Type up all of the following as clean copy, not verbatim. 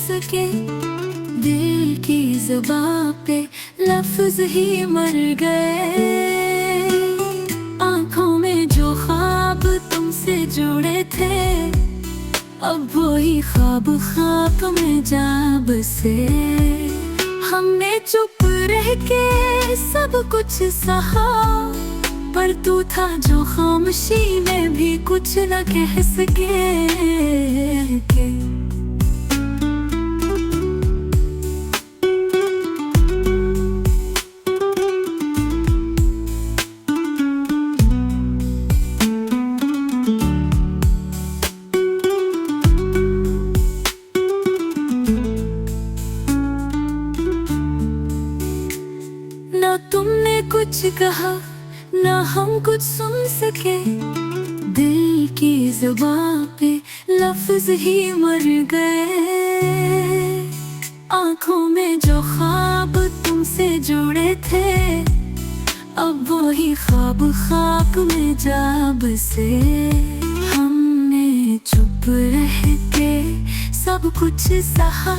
सके। दिल की ज़ुबां पे लफ्ज़ ही मर गए। आँखों में जो ख्वाब तुमसे जुड़े थे, अब वही ख्वाब ख्वाब में जा बसे। हमने चुप रह के सब कुछ सहा, पर तू था जो खामोशी में भी कुछ न कह सके। ना तुमने कुछ कहा, ना हम कुछ सुन सके। दिल की ज़ुबां पे लफ्ज़ ही मर गए। आँखों में जो ख्वाब तुमसे जुड़े थे, अब वही ख्वाब ख्वाब में जा बसे। हमने चुप रह के सब कुछ सहा,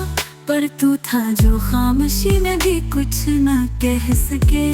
पर तू था जो खामोशी में भी कुछ न कह सके।